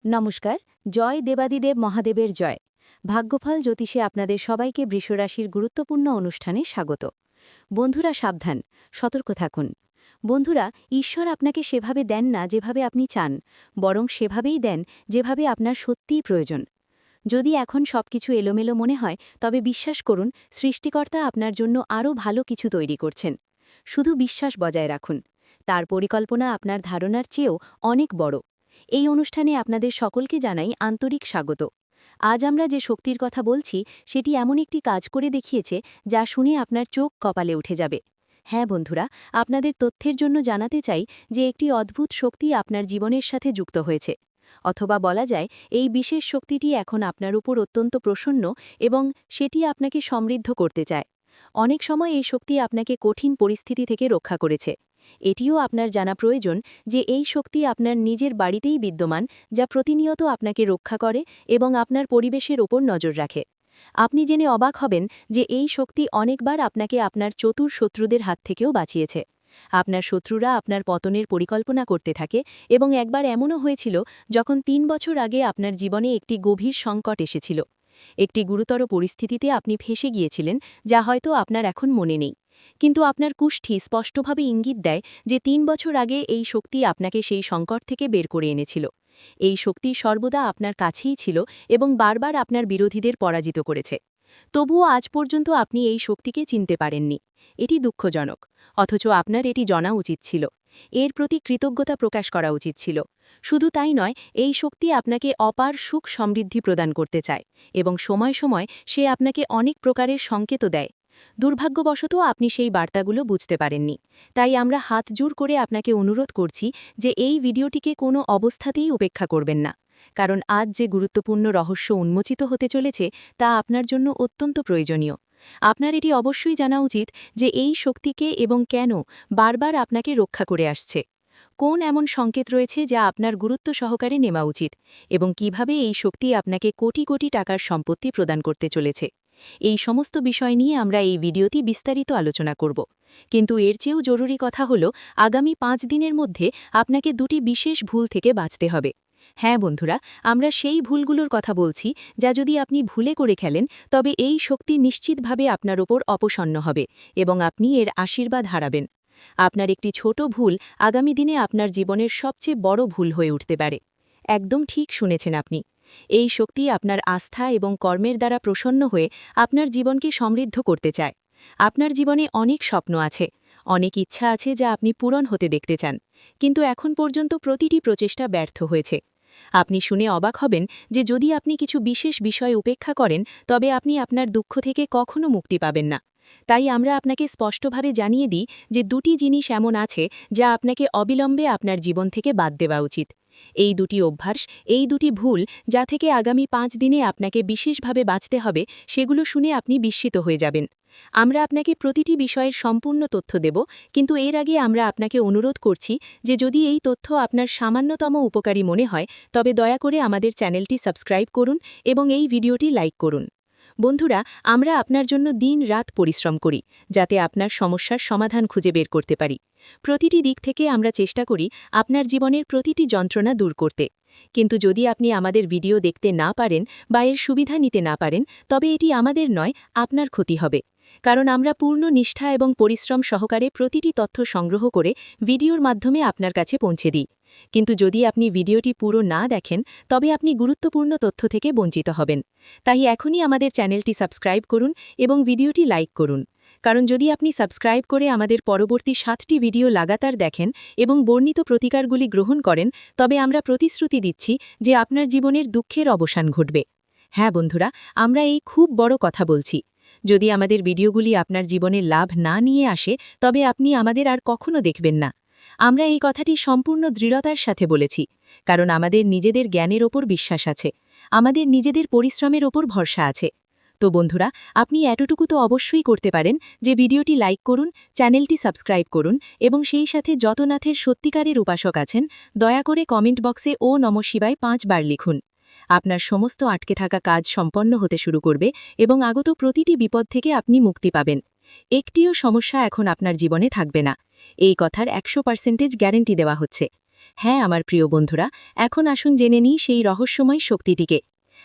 নমস্কার। জয় দেবাদিদেব মহাদেবের জয়। ভাগ্যফল জ্যোতিষে আপনাদের সবাইকে বৃষরাশির গুরুত্বপূর্ণ অনুষ্ঠানে স্বাগত। বন্ধুরা সাবধান, সতর্ক থাকুন। বন্ধুরা, ঈশ্বর আপনাকে সেভাবে দেন না যেভাবে আপনি চান, বরং সেভাবেই দেন যেভাবে আপনার সত্যিই প্রয়োজন। যদি এখন সবকিছু এলোমেলো মনে হয়, তবে বিশ্বাস করুন, সৃষ্টিকর্তা আপনার জন্য আরও ভালো কিছু তৈরি করছেন। শুধু বিশ্বাস বজায় রাখুন। তার পরিকল্পনা আপনার ধারণার চেয়েও অনেক বড়। এই অনুষ্ঠানে আপনাদের সকলকে জানাই আন্তরিক স্বাগত। আজ আমরা যে শক্তির কথা বলছি, সেটি এমন একটি কাজ করে দেখিয়েছে যা শুনে আপনার চোখ কপালে উঠে যাবে। হ্যাঁ বন্ধুরা, আপনাদের তথ্যের জন্য জানাতে চাই যে একটি অদ্ভুত শক্তি আপনার জীবনের সাথে যুক্ত হয়েছে। অথবা বলা যায়, এই বিশেষ শক্তিটি এখন আপনার উপর অত্যন্ত প্রসন্ন এবং সেটি আপনাকে সমৃদ্ধ করতে চায়। অনেক সময় এই শক্তি আপনাকে কঠিন পরিস্থিতি থেকে রক্ষা করেছে। এটিও আপনার জানা প্রয়োজন যে এই শক্তি আপনার নিজের বাড়িতেই বিদ্যমান, যা প্রতিনিয়ত আপনাকে রক্ষা করে এবং আপনার পরিবেশের ওপর নজর রাখে। আপনি জেনে অবাক হবেন যে এই শক্তি অনেকবার আপনাকে আপনার চতুর শত্রুদের হাত থেকেও বাঁচিয়েছে। আপনার শত্রুরা আপনার পতনের পরিকল্পনা করতে থাকে এবং একবার এমনও হয়েছিল যখন ৩ বছর আগে আপনার জীবনে একটি গভীর সংকট এসেছিল। একটি গুরুতর পরিস্থিতিতে আপনি ফেঁসে গিয়েছিলেন, যা হয়তো আপনার এখন মনে নেই। কিন্তু আপনার কুষ্ঠি স্পষ্টভাবে ইঙ্গিত দেয় যে ৩ বছর আগে এই শক্তি আপনাকে সেই সংকট থেকে বের করে এনেছিল। এই শক্তি সর্বদা আপনার কাছেই ছিল এবং বারবার আপনার বিরোধীদের পরাজিত করেছে। তবুও আজ পর্যন্ত আপনি এই শক্তিকে চিনতে পারেননি। এটি দুঃখজনক। অথচ আপনার এটি জানা উচিত ছিল। এর প্রতি কৃতজ্ঞতা প্রকাশ করা উচিত ছিল। শুধু তাই নয়, এই শক্তি আপনাকে অপার সুখ সমৃদ্ধি প্রদান করতে চায় এবং সময় সময় সে আপনাকে অনেক প্রকারের সংকেতও দেয়। দুর্ভাগ্যবশত আপনি সেই বার্তাগুলো বুঝতে পারেননি। তাই আমরা হাত জোড় করে আপনাকে অনুরোধ করছি যে এই ভিডিওটিকে কোনো অবস্থাতেই উপেক্ষা করবেন না। কারণ আজ যে গুরুত্বপূর্ণ রহস্য উন্মোচিত হতে চলেছে তা আপনার জন্য অত্যন্ত প্রয়োজনীয়। আপনার এটি অবশ্যই জানা উচিত যে এই শক্তিকে এবং কেন বারবার আপনাকে রক্ষা করে আসছে। কোন এমন সংকেত রয়েছে যা আপনার গুরুত্ব সহকারে নেওয়া উচিত, এবং কিভাবে এই শক্তি আপনাকে কোটি কোটি টাকার সম্পত্তি প্রদান করতে চলেছে। এই সমস্ত বিষয় নিয়ে আমরা এই ভিডিওতে বিস্তারিত আলোচনা করব। কিন্তু এর চেয়েও জরুরি কথা হল, আগামী ৫ দিনের মধ্যে আপনাকে দুটি বিশেষ ভুল থেকে বাঁচতে হবে। হ্যাঁ বন্ধুরা, আমরা সেই ভুলগুলোর কথা বলছি যা যদি আপনি ভুলে করে খেলেন, তবে এই শক্তি নিশ্চিতভাবে আপনার ওপর অপসন্ন হবে এবং আপনি এর আশীর্বাদ হারাবেন। আপনার একটি ছোট ভুল আগামী দিনে আপনার জীবনের সবচেয়ে বড় ভুল হয়ে উঠতে পারে। একদম ঠিক শুনেছেন আপনি। এই শক্তি আপনার আস্থা এবং কর্মের দ্বারা প্রসন্ন হয়ে আপনার জীবনকে সমৃদ্ধ করতে চায়। আপনার জীবনে অনেক স্বপ্ন আছে, অনেক ইচ্ছা আছে যা আপনি পূরণ হতে দেখতে চান, কিন্তু এখন পর্যন্ত প্রতিটি প্রচেষ্টা ব্যর্থ হয়েছে। আপনি শুনে অবাক হবেন যে যদি আপনি কিছু বিশেষ বিষয় উপেক্ষা করেন, তবে আপনি আপনার দুঃখ থেকে কখনো মুক্তি পাবেন না। তাই আমরা আপনাকে স্পষ্টভাবে জানিয়ে দিই যে দুটি জিনিস এমন আছে যা আপনাকে অবিলম্বে আপনার জীবন থেকে বাদ দেওয়া উচিত। এই দুটি অভ্যাস, এই দুটি ভুল যা থেকে আগামী ৫ দিনে আপনাকে বিশেষভাবে বাঁচতে হবে, সেগুলো শুনে আপনি বিস্মিত হয়ে যাবেন। আমরা আপনাকে প্রতিটি বিষয়ের সম্পূর্ণ তথ্য দেব, কিন্তু এর আগে আমরা আপনাকে অনুরোধ করছি যে যদি এই তথ্য আপনার সামান্যতম উপকারী মনে হয়, তবে দয়া করে আমাদের চ্যানেলটি সাবস্ক্রাইব করুন এবং এই ভিডিওটি লাইক করুন। বন্ধুরা, আমরা আপনার জন্য দিন-রাত পরিশ্রম করি, যাতে আপনার সমস্যার সমাধান খুঁজে বের করতে পারি। প্রতিটি দিক থেকে আমরা চেষ্টা করি আপনার জীবনের প্রতিটি যন্ত্রণা দূর করতে। কিন্তু যদি আপনি আমাদের ভিডিও দেখতে না পারেন বা এর সুবিধা নিতে না পারেন, তবে এটি আমাদের নয়, আপনার ক্ষতি হবে। কারণ আমরা পূর্ণ নিষ্ঠা এবং পরিশ্রম সহকারে প্রতিটি তথ্য সংগ্রহ করে ভিডিওর মাধ্যমে আপনার কাছে পৌঁছে দিই। কিন্তু যদি আপনি ভিডিওটি পুরো না দেখেন, তবে আপনি গুরুত্বপূর্ণ তথ্য থেকে বঞ্চিত হবেন। তাই এখনই আমাদের চ্যানেলটি সাবস্ক্রাইব করুন এবং ভিডিওটি লাইক করুন। কারণ যদি আপনি সাবস্ক্রাইব করে আমাদের পরবর্তী 7টি ভিডিও লাগাতার দেখেন এবং বর্ণিত প্রতিকারগুলি গ্রহণ করেন, তবে আমরা প্রতিশ্রুতি দিচ্ছি যে আপনার জীবনের দুঃখের অবসান ঘটবে। হ্যাঁ বন্ধুরা, আমরা এই খুব বড় কথা বলছি। যদি আমাদের ভিডিওগুলি আপনার জীবনে লাভ না নিয়ে আসে, তবে আপনি আমাদের আর কখনো দেখবেন না। আমরা এই কথাটি সম্পূর্ণ দৃঢ়তার সাথে বলেছি, কারণ আমাদের নিজেদের জ্ঞানের ওপর বিশ্বাস আছে, আমাদের নিজেদের পরিশ্রমের ওপর ভরসা আছে। তো বন্ধুরা, আপনি এতটুকু তো অবশ্যই করতে পারেন যে ভিডিওটি লাইক করুন, চ্যানেলটি সাবস্ক্রাইব করুন এবং সেই সাথে যত নাথের সত্যিকারের উপাসক আছেন, দয়া করে কমেন্ট বক্সে ও নমঃ শিবায় ৫ বার লিখুন। আপনার সমস্ত আটকে থাকা কাজ সম্পন্ন হতে শুরু করবে এবং আগত প্রতিটি বিপদ থেকে আপনি মুক্তি পাবেন। একটিও সমস্যা এখন আপনার জীবনে থাকবে না। এই কথার ১০০% গ্যারান্টি দেওয়া হচ্ছে। হ্যাঁ আমার প্রিয় বন্ধুরা, এখন আসুন জেনে নিই সেই রহস্যময় শক্তিটিকে।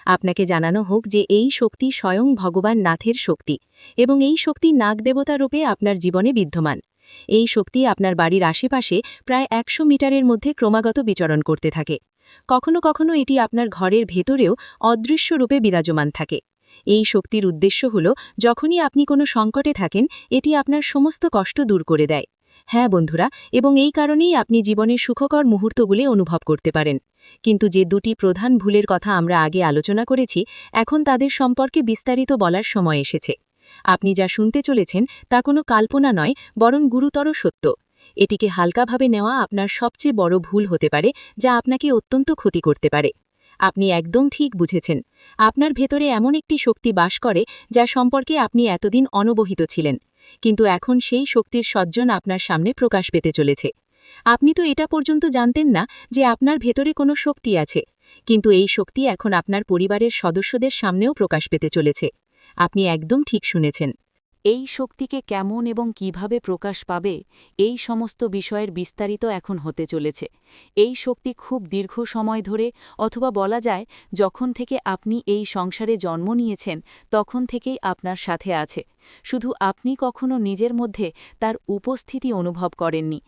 আপনাকে জানানো হোক যে এই শক্তি স্বয়ং ভগবান নাথের শক্তি, এবং এই শক্তি নাগদেবতা রূপে আপনার জীবনে বিদ্যমান। এই শক্তি আপনার বাড়ির আশেপাশে প্রায় 100 মিটারের মধ্যে ক্রমাগত বিচরণ করতে থাকে। কখনো কখনো এটি আপনার ঘরের ভেতরেও অদৃশ্য রূপে বিরাজমান থাকে। এই শক্তির উদ্দেশ্য হল, যখনই আপনি কোনো সংকটে থাকেন, এটি আপনার সমস্ত কষ্ট দূর করে দেয়। হ্যাঁ বন্ধুরা, এবং এই কারণেই আপনি জীবনের সুখকর মুহূর্তগুলি অনুভব করতে পারেন। কিন্তু যে দুটি প্রধান ভুলের কথা আমরা আগে আলোচনা করেছি, এখন তাদের সম্পর্কে বিস্তারিত বলার সময় এসেছে। আপনি যা শুনতে চলেছেন তা কোনো কল্পনা নয়, বরং গুরুতর সত্য। এটিকে হালকাভাবে নেওয়া আপনার সবচেয়ে বড় ভুল হতে পারে, যা আপনাকে অত্যন্ত ক্ষতি করতে পারে। আপনি একদম ঠিক বুঝেছেন। আপনার ভেতরে এমন একটি শক্তি বাস করে যা সম্পর্কে আপনি এতদিন অনবহিত ছিলেন, কিন্তু এখন সেই শক্তির সজ্জন আপনার সামনে প্রকাশ পেতে চলেছে। আপনি তো এটা পর্যন্ত জানতেন না যে আপনার ভেতরে কোনো শক্তি আছে, কিন্তু এই শক্তি এখন আপনার পরিবারের সদস্যদের সামনেও প্রকাশ পেতে চলেছে। আপনি একদম ঠিক শুনেছেন। এই শক্তিকে কেমন এবং কিভাবে প্রকাশ পাবে, এই সমস্ত বিষয়ের বিস্তারিত এখন হতে চলেছে। এই শক্তি খুব দীর্ঘ সময় ধরে, অথবা বলা যায় যখন থেকে আপনি এই সংসারে জন্ম নিয়েছেন তখন থেকেই আপনার সাথে আছে, শুধু আপনি কখনো নিজের মধ্যে তার উপস্থিতি অনুভব করেননি।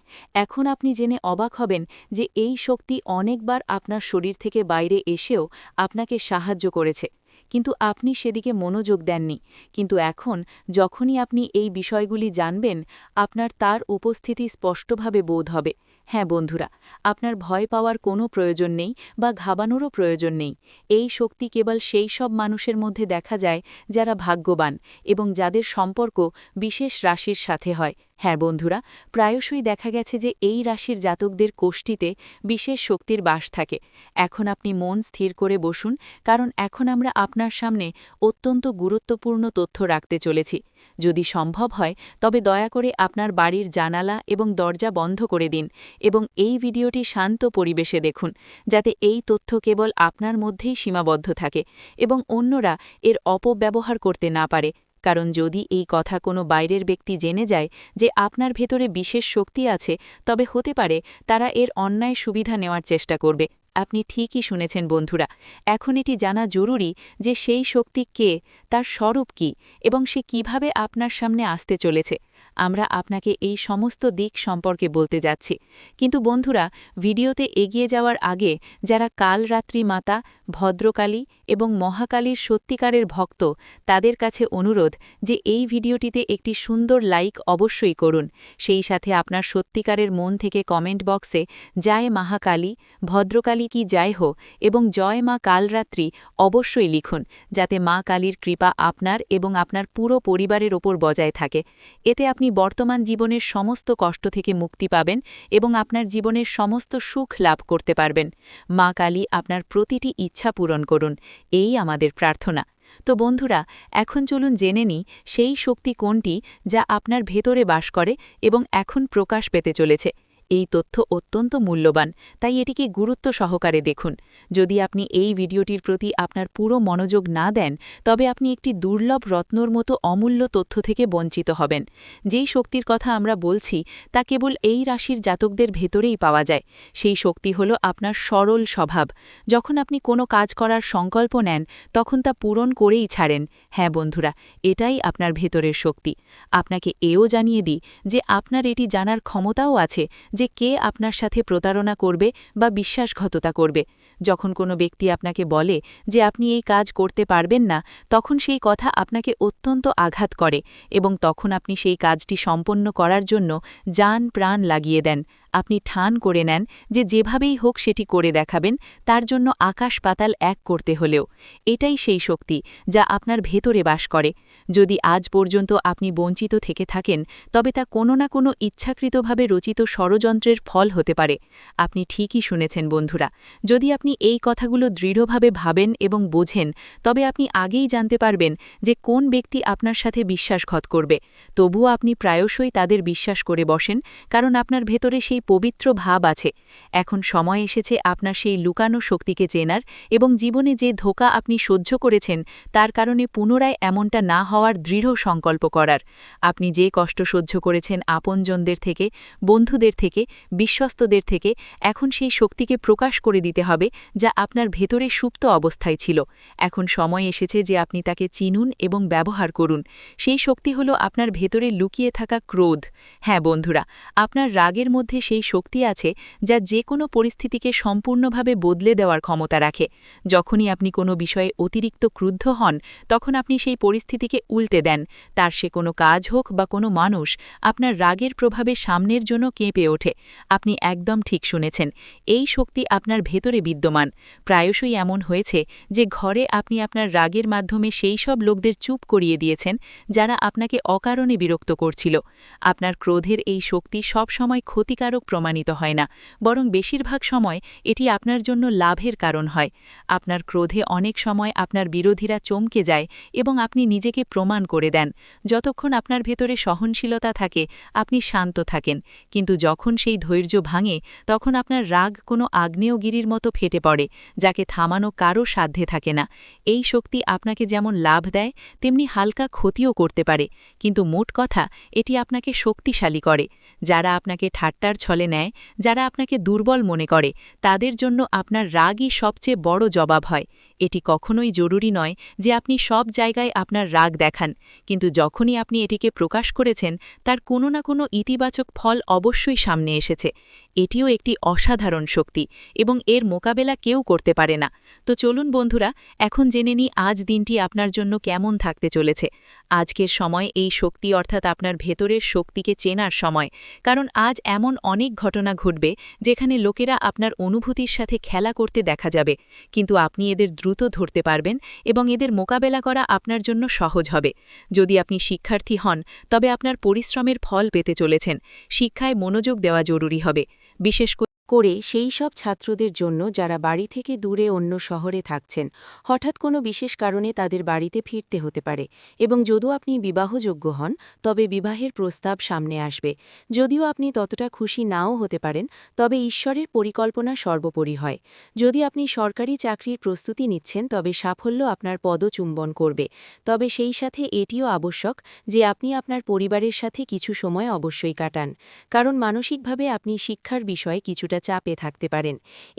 এখন আপনি জেনে অবাক হবেন যে এই শক্তি অনেকবার আপনার শরীর থেকে বাইরে এসেও আপনাকে সাহায্য করেছে, কিন্তু আপনি সেদিকে মনোযোগ দেননি। কিন্তু এখন যখনই আপনি এই বিষয়গুলি জানবেন, আপনার তার উপস্থিতি স্পষ্টভাবে বোধ হবে। হ্যাঁ বন্ধুরা, আপনার ভয় পাওয়ার কোনো প্রয়োজন নেই বা ঘাবানোরও প্রয়োজন নেই। এই শক্তি কেবল সেই সব মানুষের মধ্যে দেখা যায় যারা ভাগ্যবান এবং যাদের সম্পর্ক বিশেষ রাশির সাথে হয়। হ্যাঁ বন্ধুরা, প্রায়শই দেখা গেছে যে এই রাশির জাতকদের কোষ্ঠীতে বিশেষ শক্তির বাস থাকে। এখন আপনি মন স্থির করে বসুন, কারণ এখন আমরা আপনার সামনে অত্যন্ত গুরুত্বপূর্ণ তথ্য রাখতে চলেছি। যদি সম্ভব হয় তবে দয়া করে আপনার বাড়ির জানালা এবং দরজা বন্ধ করে দিন এবং এই ভিডিওটি শান্ত পরিবেশে দেখুন, যাতে এই তথ্য কেবল আপনার মধ্যেই সীমাবদ্ধ থাকে এবং অন্যরা এর অপব্যবহার করতে না পারে। কারণ যদি এই কথা কোনো বাইরের ব্যক্তি জেনে যায় যে আপনার ভেতরে বিশেষ শক্তি আছে, তবে হতে পারে তারা এর অন্যায় সুবিধা নেওয়ার চেষ্টা করবে। আপনি ঠিকই শুনেছেন বন্ধুরা, এখন এটি জানা জরুরি যে সেই শক্তি কে, তার স্বরূপ কী এবং সে কিভাবে আপনার সামনে আসতে চলেছে। আমরা আপনাকে এই সমস্ত দিক সম্পর্কে বলতে যাচ্ছি। কিন্তু বন্ধুরা, ভিডিওতে এগিয়ে যাওয়ার আগে যারা কাল রাত্রি মাতা, ভদ্রকালী এবং মহাকালীর সত্যিকারের ভক্ত, তাদের কাছে অনুরোধ যে এই ভিডিওটিতে একটি সুন্দর লাইক অবশ্যই করুন। সেই সাথে আপনার সত্যিকারের মন থেকে কমেন্ট বক্সে জয় মহাকালী, ভদ্রকালী কি জয় হো এবং জয় মা কালরাত্রি অবশ্যই লিখুন, যাতে মা কালীর কৃপা আপনার এবং আপনার পুরো পরিবারের ওপর বজায় থাকে। এতে আপনি বর্তমান জীবনের সমস্ত কষ্ট থেকে মুক্তি পাবেন এবং আপনার জীবনের সমস্ত সুখ লাভ করতে পারবেন। মা কালী আপনার প্রতিটি ইচ্ছা পূরণ করুন, এই আমাদের প্রার্থনা। তো বন্ধুরা, এখন চলুন জেনে নিই সেই শক্তি কোনটি যা আপনার ভেতরে বাস করে এবং এখন প্রকাশ পেতে চলেছে। এই তথ্য অত্যন্ত মূল্যবান, তাই এটিকে গুরুত্ব সহকারে দেখুন। যদি আপনি এই ভিডিওটির প্রতি আপনার পুরো মনোযোগ না দেন, তবে আপনি একটি দুর্লভ রত্নর মতো অমূল্য তথ্য থেকে বঞ্চিত হবেন। যেই শক্তির কথা আমরা বলছি তা কেবল এই রাশির জাতকদের ভেতরেই পাওয়া যায়। সেই শক্তি হল আপনার সরল স্বভাব। যখন আপনি কোনো কাজ করার সংকল্প নেন, তখন তা পূরণ করেই ছাড়েন। হ্যাঁ বন্ধুরা, এটাই আপনার ভেতরের শক্তি। আপনাকে এও জানিয়ে দিই যে আপনার এটি জানার ক্ষমতাও আছে যে কে আপনার সাথে প্রতারণা করবে বা বিশ্বাসঘাতকতা করবে। যখন কোনো ব্যক্তি আপনাকে বলে যে আপনি এই কাজ করতে পারবেন না, তখন সেই কথা আপনাকে অত্যন্ত আঘাত করে এবং তখন আপনি সেই কাজটি সম্পন্ন করার জন্য জান প্রাণ লাগিয়ে দেন। আপনি ঠান করে নেন যে যেভাবেই হোক সেটি করে দেখাবেন, তার জন্য আকাশ পাতাল এক করতে হলেও। এটাই সেই শক্তি যা আপনার ভেতরে বাস করে। যদি আজ পর্যন্ত আপনি বঞ্চিত থেকে থাকেন, তবে তা কোনো না কোনো ইচ্ছাকৃতভাবে রচিত ষড়যন্ত্রের ফল হতে পারে। আপনি ঠিকই শুনেছেন বন্ধুরা, যদি আপনি এই কথাগুলো দৃঢ়ভাবে ভাবেন এবং বোঝেন, তবে আপনি আগেই জানতে পারবেন যে কোন ব্যক্তি আপনার সাথে বিশ্বাসঘাত করবে। তবুও আপনি প্রায়শই তাদের বিশ্বাস করে বসেন, কারণ আপনার ভেতরে সেই সেই পবিত্র ভাব আছে। এখন সময় এসেছে আপনার সেই লুকানো শক্তিকে চেনার এবং জীবনে যে ধোঁকা আপনি সহ্য করেছেন তার কারণে পুনরায় এমনটা না হওয়ার দৃঢ় সংকল্প করার। আপনি যে কষ্ট সহ্য করেছেন আপনজনদের থেকে, বন্ধুদের থেকে, বিশ্বস্তদের থেকে, এখন সেই শক্তিকে প্রকাশ করে দিতে হবে যা আপনার ভেতরে সুপ্ত অবস্থায় ছিল। এখন সময় এসেছে যে আপনি তাকে চিনুন এবং ব্যবহার করুন। সেই শক্তি হলো আপনার ভেতরে লুকিয়ে থাকা ক্রোধ। হ্যাঁ বন্ধুরা, আপনার রাগের মধ্যে সেই শক্তি আছে যা যে কোনো পরিস্থিতিকে সম্পূর্ণভাবে বদলে দেওয়ার ক্ষমতা রাখে। যখনই আপনি কোনো বিষয়ে অতিরিক্ত ক্রুদ্ধ হন, তখন আপনি সেই পরিস্থিতিকে উল্টে দেন। তার সে কোনো কাজ হোক বা কোনো মানুষ, আপনার রাগের প্রভাবে সামনের জন্য কেঁপে ওঠে। আপনি একদম ঠিক শুনেছেন, এই শক্তি আপনার ভেতরে বিদ্যমান। প্রায়শই এমন হয়েছে যে ঘরে আপনি আপনার রাগের মাধ্যমে সেই সব লোকদের চুপ করিয়ে দিয়েছেন যারা আপনাকে অকারণে বিরক্ত করছিল। আপনার ক্রোধের এই শক্তি সব সময় ক্ষতিকারক প্রমাণিত হয় না, বরং বেশিরভাগ সময় এটি আপনার জন্য লাভের কারণ হয়। আপনার ক্রোধে অনেক সময় আপনার বিরোধীরা চমকে যায় এবং আপনি নিজেকে প্রমাণ করে দেন। যতক্ষণ আপনার ভেতরে সহনশীলতা থাকে, আপনি শান্ত থাকেন, কিন্তু যখন সেই ধৈর্য ভাঙে, তখন আপনার রাগ কোনো আগ্নেয়গিরির মতো ফেটে পড়ে, যাকে থামানো কারও সাধ্যে থাকে না। এই শক্তি আপনাকে যেমন লাভ দেয়, তেমনি হালকা ক্ষতিও করতে পারে, কিন্তু মোট কথা এটি আপনাকে শক্তিশালী করে। যারা আপনাকে ঠাট্টার ছলে নেয়, যারা আপনাকে দুর্বল মনে করে, তাদের জন্য আপনার রাগই সবচেয়ে বড় জবাব হয়। এটি কখনোই জরুরি নয় যে আপনি সব জায়গায় আপনার রাগ দেখান, কিন্তু যখনই আপনি এটিকে প্রকাশ করেছেন, তার কোনো না কোনো ইতিবাচক ফল অবশ্যই সামনে এসেছে। এটিও একটি অসাধারণ শক্তি এবং এর মোকাবেলা কেউ করতে পারে না। তো চলুন বন্ধুরা, এখন জেনে নিই আজ দিনটি আপনার জন্য কেমন থাকতে চলেছে। আজকের সময় এই শক্তি অর্থাৎ আপনার ভেতরের শক্তিকে চেনার সময়, কারণ আজ এমন অনেক ঘটনা ঘটবে যেখানে লোকেরা আপনার অনুভূতির সাথে খেলা করতে দেখা যাবে, কিন্তু আপনি এদের দ্রুত ধরতে পারবেন এবং এদের মোকাবেলা করা আপনার জন্য সহজ হবে। যদি আপনি শিক্ষার্থী হন, তবে আপনার পরিশ্রমের ফল পেতে চলেছেন। শিক্ষায় মনোযোগ দেওয়া জরুরি হবে, বিশেষ করে সেই সব ছাত্রদের জন্য যারা বাড়ি থেকে দূরে অন্য শহরে থাকছেন। হঠাৎ কোনো বিশেষ কারণে তাদের বাড়িতে ফিরতে হতে পারে, এবং যদিও আপনি বিবাহযোগ্য হন, তবে বিবাহের প্রস্তাব সামনে আসবে। যদিও আপনি ততটা খুশি নাও হতে পারেন, তবে ঈশ্বরের পরিকল্পনা সর্বোপরি হয়। যদি আপনি সরকারি চাকরির প্রস্তুতি নিচ্ছেন, তবে সাফল্য আপনার পদচুম্বন করবে। তবে সেই সাথে এটিও আবশ্যক যে আপনি আপনার পরিবারের সাথে কিছু সময় অবশ্যই কাটান, কারণ মানসিকভাবে আপনি শিক্ষার বিষয়ে কিছুটা চাপে থাকতে পারেন।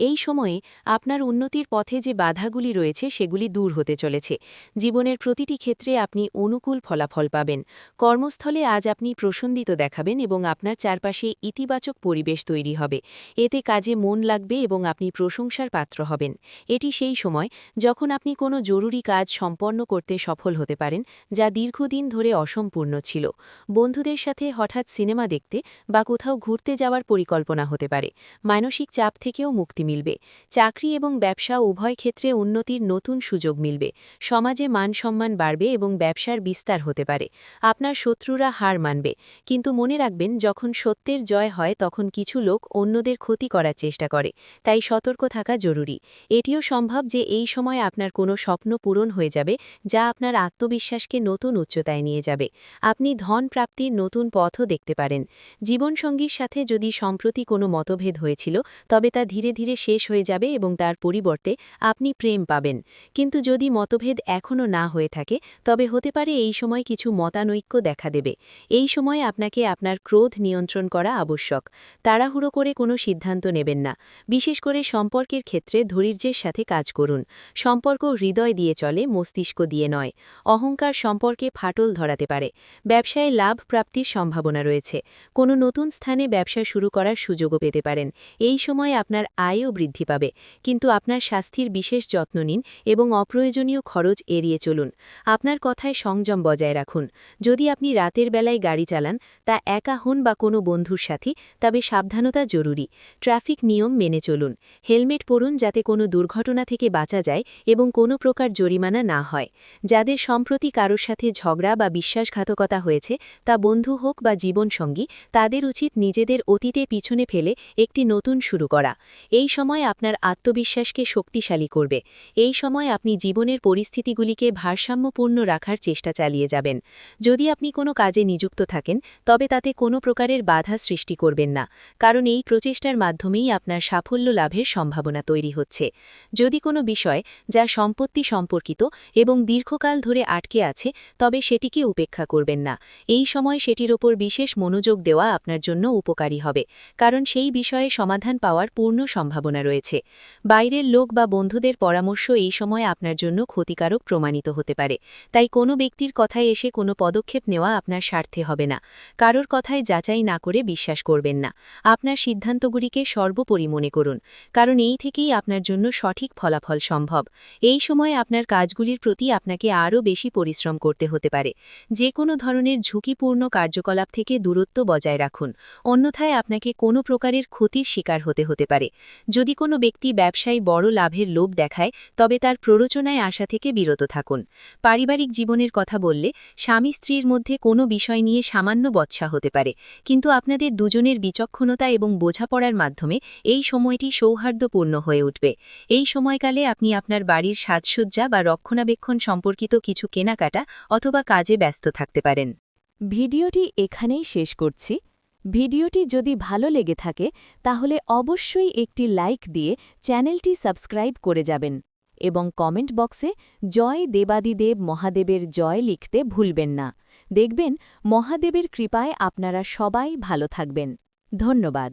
এই সময়ে আপনার উন্নতির পথে যে বাধাগুলি রয়েছে সেগুলি দূর হতে চলেছে। জীবনের প্রতিটি ক্ষেত্রে আপনি অনুকূল ফলাফল পাবেন। কর্মস্থলে আজ আপনি প্রসন্দিত দেখাবেন এবং আপনার চারপাশে ইতিবাচক পরিবেশ তৈরি হবে। এতে কাজে মন লাগবে এবং আপনি প্রশংসার পাত্র হবেন। এটি সেই সময় যখন আপনি কোনো জরুরি কাজ সম্পন্ন করতে সফল হতে পারেন, যা দীর্ঘদিন ধরে অসম্পূর্ণ ছিল। বন্ধুদের সাথে হঠাৎ সিনেমা দেখতে বা কোথাও ঘুরতে যাওয়ার পরিকল্পনা হতে পারে। মানসিক চাপ থেকেও মুক্তি মিলবে। চাকরি এবং ব্যবসা উভয় ক্ষেত্রে উন্নতির নতুন সুযোগ মিলবে। সমাজে মান সম্মান বাড়বে এবং ব্যবসার বিস্তার হতে পারে। আপনার শত্রুরা হার মানবে, কিন্তু মনে রাখবেন, যখন সত্যের জয় হয় তখন কিছু লোক অন্যদের ক্ষতি করার চেষ্টা করে, তাই সতর্ক থাকা জরুরি। এটিও সম্ভব যে এই সময় আপনার কোনো স্বপ্ন পূরণ হয়ে যাবে, যা আপনার আত্মবিশ্বাসকে নতুন উচ্চতায় নিয়ে যাবে। আপনি ধন প্রাপ্তির নতুন পথও দেখতে পারেন। জীবনসঙ্গীর সাথে যদি সম্প্রতি কোনো মতভেদ হয়েছিল, তবে তা ধীরে ধীরে শেষ হয়ে যাবে এবং তার পরিবর্তে আপনি প্রেম পাবেন। কিন্তু যদি মতভেদ এখনও না হয়ে থাকে, তবে হতে পারে এই সময় কিছু মতানৈক্য দেখা দেবে। এই সময় আপনাকে আপনার ক্রোধ নিয়ন্ত্রণ করা আবশ্যক। তাড়াহুড়ো করে কোনো সিদ্ধান্ত নেবেন না। বিশেষ করে সম্পর্কের ক্ষেত্রে ধৈর্যের সাথে কাজ করুন। সম্পর্ক হৃদয় দিয়ে চলে, মস্তিষ্ক দিয়ে নয়। অহংকার সম্পর্কে ফাটল ধরাতে পারে। ব্যবসায় লাভ প্রাপ্তির সম্ভাবনা রয়েছে। কোনো নতুন স্থানে ব্যবসা শুরু করার সুযোগও পেতে পারেন। এই সময় আপনার আয়ও বৃদ্ধি পাবে, কিন্তু আপনার স্বাস্থ্যের বিশেষ যত্ন নিন এবং অপ্রয়োজনীয় খরচ এড়িয়ে চলুন। আপনার কথায় সংযম বজায় রাখুন। যদি আপনি রাতের বেলায় গাড়ি চালান, তা একা হন বা কোনো বন্ধুর সাথে, তবে সাবধানতা জরুরি। ট্রাফিক নিয়ম মেনে চলুন। হেলমেট পরুন যাতে কোনো দুর্ঘটনা থেকে বাঁচা যায় এবং কোনো প্রকার জরিমানা না হয়। যাদের সম্প্রতি কারোর সাথে ঝগড়া বা বিশ্বাসঘাতকতা হয়েছে, তা বন্ধু হোক বা জীবনসঙ্গী, তাদের উচিত নিজেদের অতীতে পিছনে ফেলে একটি নতুন শুরু করা। এই সময় আপনার আত্মবিশ্বাসকে শক্তিশালী করবে। এই সময় আপনি জীবনের পরিস্থিতিগুলিকে ভারসাম্যপূর্ণ রাখার চেষ্টা চালিয়ে যাবেন। যদি আপনি কোনো কাজে নিযুক্ত থাকেন তবে তাতে কোনো প্রকারের বাধা সৃষ্টি করবেন না, কারণ এই প্রচেষ্টার মাধ্যমেই আপনার সাফল্য লাভের সম্ভাবনা তৈরি হচ্ছে। যদি কোনো বিষয় যা সম্পত্তি সম্পর্কিত এবং দীর্ঘকাল ধরে আটকে আছে, তবে সেটিকে উপেক্ষা করবেন না। এই সময় সেটির ওপর বিশেষ মনোযোগ দেওয়া আপনার জন্য উপকারী হবে, কারণ সেই বিষয়ে সমাধান পাওয়ার পূর্ণ সম্ভাবনা রয়েছে। বাইরের লোক বা বন্ধুদের পরামর্শ এই সময় আপনার জন্য ক্ষতিকারক প্রমাণিত হতে পারে, তাই কোনো ব্যক্তির কথায় এসে কোনো পদক্ষেপ নেওয়া আপনার স্বার্থে হবে না। কারোর কথায় যাচাই না করে বিশ্বাস করবেন না। আপনার সিদ্ধান্তগুলিকে সর্বোপরি মনে করুন, কারণ এই থেকেই আপনার জন্য সঠিক ফলাফল সম্ভব। এই সময়ে আপনার কাজগুলির প্রতি আপনাকে আরও বেশি পরিশ্রম করতে হতে পারে। যে কোনো ধরনের ঝুঁকিপূর্ণ কার্যকলাপ থেকে দূরত্ব বজায় রাখুন, অন্যথায় আপনাকে কোনো প্রকারের ক্ষতির শিকার হতে পারে। যদি কোনো ব্যক্তি ব্যবসায় বড় লাভের লোভ দেখায়, তবে তার প্ররোচনায় আসা থেকে বিরত থাকুন। পারিবারিক জীবনের কথা বললে স্বামী স্ত্রীর মধ্যে কোনো বিষয় নিয়ে সামান্য বচসা হতে পারে, কিন্তু আপনাদের দুজনের বিচক্ষণতা এবং বোঝাপড়ার মাধ্যমে এই সময়টি সৌহার্দ্যপূর্ণ হয়ে উঠবে। এই সময়কালে আপনি আপনার বাড়ির সাজসজ্জা বা রক্ষণাবেক্ষণ সম্পর্কিত কিছু কেনাকাটা অথবা কাজে ব্যস্ত থাকতে পারেন। ভিডিওটি এখানেই শেষ করছি। ভিডিওটি যদি ভালো লেগে থাকে তাহলে অবশ্যই একটি লাইক দিয়ে চ্যানেলটি সাবস্ক্রাইব করে যাবেন এবং কমেন্ট বক্সে জয় দেবাদিদেব মহাদেবের জয় লিখতে ভুলবেন না। দেখবেন মহাদেবের কৃপায় আপনারা সবাই ভালো থাকবেন। ধন্যবাদ।